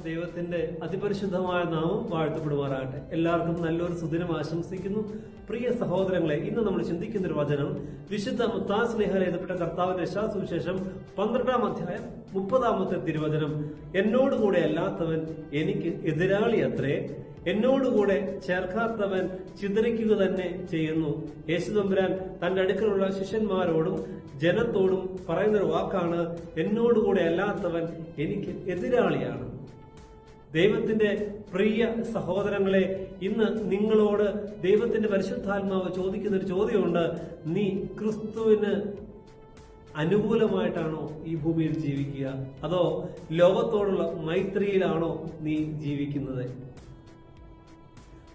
ദൈവത്തിന്റെ അതിപരിശുദ്ധമായ നാമം വാഴ്ത്തപ്പെടുമാറാകട്ടെ. എല്ലാവർക്കും നല്ലൊരു സുദിനം ആശംസിക്കുന്നു. പ്രിയ സഹോദരങ്ങളെ, ഇന്ന് നമ്മൾ ചിന്തിക്കുന്ന ഒരു വചനം വിശുദ്ധ മത്തായി സ്നേഹത്തിൽ എഴുതപ്പെട്ട കർത്താവിന്റെ സുവിശേഷം 12-ാം അധ്യായം 30-ാമത്തെ തിരുവചനം. എന്നോടുകൂടെ അല്ലാത്തവൻ എനിക്ക് എതിരാളി അത്രേ, എന്നോടുകൂടെ ചേർക്കാത്തവൻ ചിതറിക്കുക തന്നെ ചെയ്യുന്നു. യേശുതമ്പുരാൻ തന്റെ അടുക്കലുള്ള ശിഷ്യന്മാരോടും ജനത്തോടും പറയുന്നൊരു വാക്കാണ്, എന്നോടുകൂടെ അല്ലാത്തവൻ എനിക്ക് എതിരാളിയാണ്. ദൈവത്തിന്റെ പ്രിയ സഹോദരങ്ങളെ, ഇന്ന് നിങ്ങളോട് ദൈവത്തിന്റെ പരിശുദ്ധാത്മാവ് ചോദിക്കുന്ന ഒരു ചോദ്യമുണ്ട്. നീ ക്രിസ്തുവിന് അനുകൂലമായിട്ടാണോ ഈ ഭൂമിയിൽ ജീവിക്കുക, അതോ ലോകത്തോടുള്ള മൈത്രിയിലാണോ നീ ജീവിക്കുന്നത്?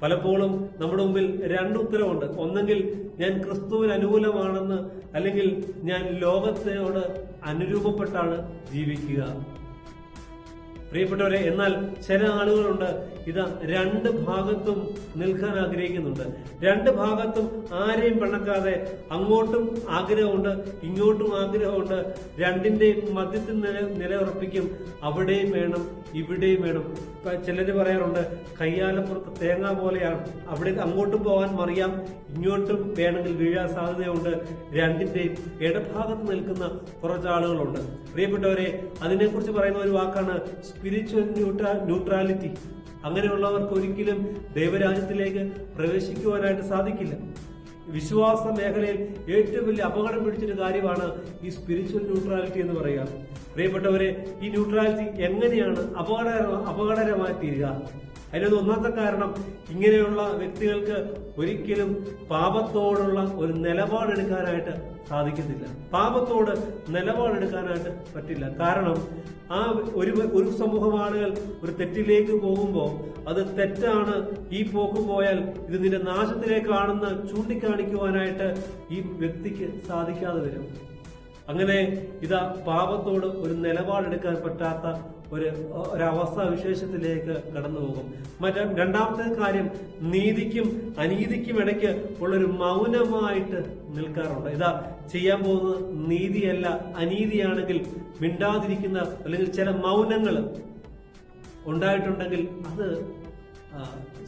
പലപ്പോഴും നമ്മുടെ മുമ്പിൽ രണ്ട് ഉത്തരവുണ്ട്. ഒന്നെങ്കിൽ ഞാൻ ക്രിസ്തുവിന് അനുകൂലമാണെന്ന്, അല്ലെങ്കിൽ ഞാൻ ലോകത്തോട് അനുരൂപപ്പെട്ടാണ് ജീവിക്കുക. പ്രിയപ്പെട്ടവരെ, എന്നാൽ ചില ആളുകളുണ്ട്, ഇതാ രണ്ട് ഭാഗത്തും നിൽക്കാൻ ആഗ്രഹിക്കുന്നുണ്ട്. രണ്ട് ഭാഗത്തും ആരെയും പിണക്കാതെ അങ്ങോട്ടും ആഗ്രഹമുണ്ട്, ഇങ്ങോട്ടും ആഗ്രഹമുണ്ട്. രണ്ടിന്റെയും മധ്യത്തിൽ നിലയുറപ്പിക്കും. അവിടെയും വേണം, ഇവിടെയും വേണം. ചിലര് പറയാറുണ്ട്, കയ്യാലപ്പുറത്ത് തേങ്ങ പോലെയാണ്. അവിടെ അങ്ങോട്ടും പോകാൻ മറിയാം, ഇങ്ങോട്ടും വേണമെങ്കിൽ വീഴാൻ സാധ്യതയുണ്ട്. രണ്ടിന്റെയും ഇടഭാഗത്ത് നിൽക്കുന്ന കുറച്ചാളുകളുണ്ട്. പ്രിയപ്പെട്ടവരെ, അതിനെക്കുറിച്ച് പറയുന്ന ഒരു വാക്കാണ് സ്പിരിച്വൽ ന്യൂട്രാലിറ്റി. അങ്ങനെയുള്ളവർക്ക് ഒരിക്കലും ദൈവരാജ്യത്തിലേക്ക് പ്രവേശിക്കുവാനായിട്ട് സാധിക്കില്ല. വിശ്വാസ മേഖലയിൽ ഏറ്റവും വലിയ അപകടം പിടിച്ചൊരു കാര്യമാണ് ഈ സ്പിരിച്വൽ ന്യൂട്രാലിറ്റി എന്ന് പറയുക. പ്രിയപ്പെട്ടവരെ, ഈ ന്യൂട്രാലിറ്റി എങ്ങനെയാണ് അപകടകരമായി തീരുക? അതിനൊരു ഒന്നാമത്തെ കാരണം, ഇങ്ങനെയുള്ള വ്യക്തികൾക്ക് ഒരിക്കലും പാപത്തോടുള്ള ഒരു നിലപാടെടുക്കാനായിട്ട് സാധിക്കത്തില്ല. പാപത്തോട് നിലപാടെടുക്കാനായിട്ട് പറ്റില്ല. കാരണം ഒരു സമൂഹം ആളുകൾ ഒരു തെറ്റിലേക്ക് പോകുമ്പോൾ അത് തെറ്റാണ്, ഈ പോക്ക് പോയാൽ ഇത് നിന്റെ നാശത്തിലേക്കാണെന്ന് ചൂണ്ടിക്കാണിക്കുവാനായിട്ട് ഈ വ്യക്തിക്ക് സാധിക്കാതെ വരും. അങ്ങനെ ഇതാ പാപത്തോട് ഒരു നിലപാടെടുക്കാൻ പറ്റാത്ത ഒരവസ്ഥ വിശേഷത്തിലേക്ക് കടന്നു പോകും. രണ്ടാമത്തെ കാര്യം, നീതിക്കും അനീതിക്കും ഇടയ്ക്ക് ഉള്ളൊരു മൗനമായിട്ട് നിൽക്കാറുണ്ട്. ഇതാ ചെയ്യാൻ പോകുന്നത് നീതിയല്ല, അനീതിയാണെങ്കിൽ മിണ്ടാതിരിക്കുന്ന, അല്ലെങ്കിൽ ചില മൗനങ്ങൾ ഉണ്ടായിട്ടുണ്ടെങ്കിൽ അത്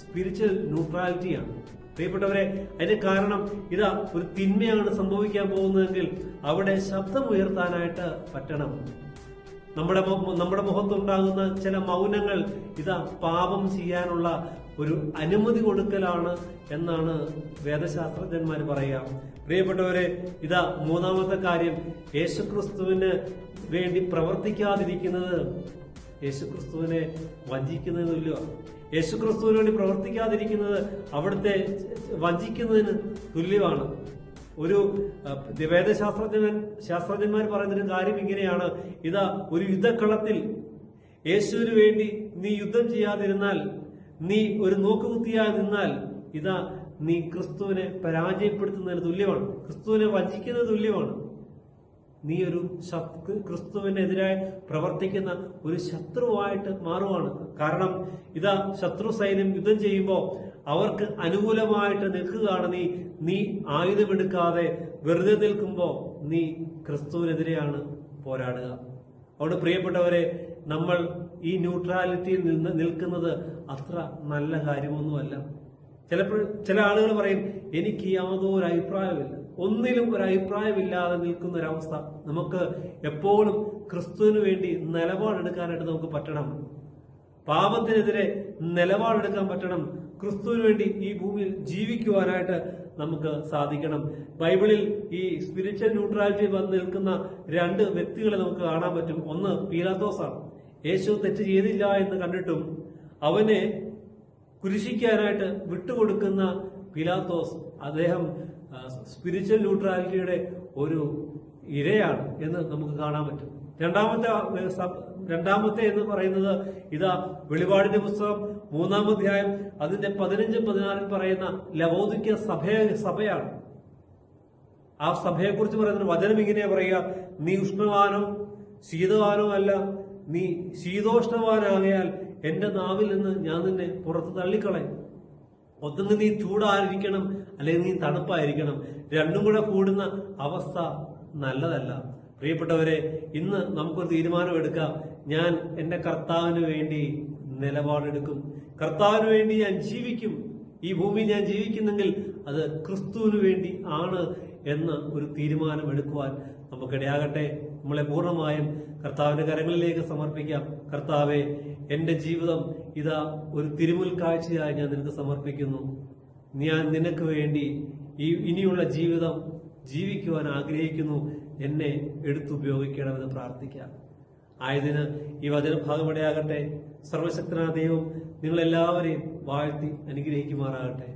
സ്പിരിച്വൽ ന്യൂട്രാലിറ്റിയാണ്. പ്രിയപ്പെട്ടവരെ, അതിന് കാരണം ഇതാ ഒരു തിന്മയാണ് സംഭവിക്കാൻ പോകുന്നതെങ്കിൽ അവിടെ ശബ്ദം ഉയർത്താനായിട്ട് പറ്റണം. നമ്മുടെ മുഖത്തുണ്ടാകുന്ന ചില മൗനങ്ങൾ ഇതാ പാപം ചെയ്യാനുള്ള ഒരു അനുമതി കൊടുക്കലാണ് എന്നാണ് വേദശാസ്ത്രജ്ഞന്മാർ പറയുക. പ്രിയപ്പെട്ടവരെ, ഇതാ മൂന്നാമത്തെ കാര്യം, യേശുക്രിസ്തുവിന് വേണ്ടി പ്രവർത്തിക്കാതിരിക്കുന്നത് യേശുക്രിസ്തുവിനെ വഞ്ചിക്കുന്നതിന് തുല്യമാണ്. യേശുക്രിസ്തുവിന് വേണ്ടി പ്രവർത്തിക്കാതിരിക്കുന്നത് വഞ്ചിക്കുന്നതിന് തുല്യമാണ്. ഒരു ശാസ്ത്രജ്ഞന്മാർ പറയുന്നൊരു കാര്യം ഇങ്ങനെയാണ്, ഇതാ ഒരു യുദ്ധക്കളത്തിൽ യേശുവിന് വേണ്ടി നീ യുദ്ധം ചെയ്യാതിരുന്നാൽ, നീ ഒരു നോക്കുകുത്തിയായി നിന്നാൽ, ഇതാ നീ ക്രിസ്തുവിനെ പരാജയപ്പെടുത്തുന്നതിന് തുല്യമാണ്, ക്രിസ്തുവിനെ വഞ്ചിക്കുന്നതിന് തുല്യമാണ്. നീ ഒരു ക്രിസ്തുവിനെതിരായി പ്രവർത്തിക്കുന്ന ഒരു ശത്രുവായിട്ട് മാറുവാണ്. കാരണം ഇതാ ശത്രു സൈന്യം യുദ്ധം ചെയ്യുമ്പോൾ അവർക്ക് അനുകൂലമായിട്ട് നിൽക്കുകയാണ് നീ ആയുധമെടുക്കാതെ വെറുതെ നിൽക്കുമ്പോൾ നീ ക്രിസ്തുവിനെതിരെയാണ് പോരാടുക. അതുകൊണ്ട് പ്രിയപ്പെട്ടവരെ, നമ്മൾ ഈ ന്യൂട്രാലിറ്റിയിൽ നിൽക്കുന്നത് അത്ര നല്ല കാര്യമൊന്നുമല്ല. ചില ആളുകൾ പറയും, എനിക്ക് യാതൊരു അഭിപ്രായമില്ല. ഒന്നിലും ഒരു അഭിപ്രായമില്ലാതെ നിൽക്കുന്ന ഒരവസ്ഥ. നമുക്ക് എപ്പോഴും ക്രിസ്തുവിന് വേണ്ടി നിലപാടെടുക്കാനായിട്ട് നമുക്ക് പറ്റണം. പാപത്തിനെതിരെ നിലപാടെടുക്കാൻ പറ്റണം. ക്രിസ്തുവിന് വേണ്ടി ഈ ഭൂമിയിൽ ജീവിക്കുവാനായിട്ട് നമുക്ക് സാധിക്കണം. ബൈബിളിൽ ഈ സ്പിരിച്വൽ ന്യൂട്രാലിറ്റി വന്ന് നിൽക്കുന്ന രണ്ട് വ്യക്തികളെ നമുക്ക് കാണാൻ പറ്റും. ഒന്ന് പീലാത്തോസാണ്. യേശു തെറ്റ് ചെയ്തില്ല എന്ന് കണ്ടിട്ടും അവനെ കുരിശിക്കാനായിട്ട് വിട്ടുകൊടുക്കുന്ന പീലാത്തോസ്, അദ്ദേഹം സ്പിരിച്വൽ ന്യൂട്രാലിറ്റിയുടെ ഒരു ഇരയാണ് എന്ന് നമുക്ക് കാണാൻ പറ്റും. രണ്ടാമത്തെ എന്ന് പറയുന്നത് ഇതാ വെളിപാടിന്റെ പുസ്തകം 3-ാം അധ്യായം അതിന്റെ 15-16 പറയുന്ന ലവോദിക്ക സഭയാണ്. ആ സഭയെക്കുറിച്ച് പറയുന്ന വചനം ഇങ്ങനെയാ പറയുക, നീ ഉഷ്ണവാനോ ശീതവാനോ അല്ല, നീ ശീതോഷ്ണവാനാകയാൽ എന്റെ നാവിൽ നിന്ന് ഞാൻ നിന്നെ പുറത്ത് തള്ളിക്കളയും. ഒന്നെങ്കിൽ നീ ചൂടായിരിക്കണം, അല്ലെങ്കിൽ നീ തണുപ്പായിരിക്കണം. രണ്ടും കൂടെ കൂടുന്ന അവസ്ഥ നല്ലതല്ല. പ്രിയപ്പെട്ടവരെ, ഇന്ന് നമുക്കൊരു തീരുമാനമെടുക്കാം. ഞാൻ എന്റെ കർത്താവിന് വേണ്ടി നിലപാടെടുക്കും. കർത്താവിന് വേണ്ടി ഞാൻ ജീവിക്കും. ഈ ഭൂമിയിൽ ഞാൻ ജീവിക്കുന്നെങ്കിൽ അത് ക്രിസ്തുവിന് വേണ്ടി ആണ് എന്ന് ഒരു തീരുമാനമെടുക്കുവാൻ നമുക്കിടയാകട്ടെ. നമ്മളെ പൂർണ്ണമായും കർത്താവിന്റെ കരങ്ങളിലേക്ക് സമർപ്പിക്കാം. കർത്താവെ, എന്റെ ജീവിതം ഇതാ ഒരു തിരുമുൽ കാഴ്ചയായി ഞാൻ നിനക്ക് സമർപ്പിക്കുന്നു. ഞാൻ നിനക്ക് വേണ്ടി ഇനിയുള്ള ജീവിതം ജീവിക്കുവാൻ ആഗ്രഹിക്കുന്നു. എന്നെ എടുത്തുപയോഗിക്കണമെന്ന് പ്രാർത്ഥിക്കാം. ആയതിന് ഈ വചനഭാഗം ഇടയാകട്ടെ. സർവശക്തനായ ദൈവം നിങ്ങളെല്ലാവരെയും വാഴ്ത്തി അനുഗ്രഹിക്കുമാറാകട്ടെ.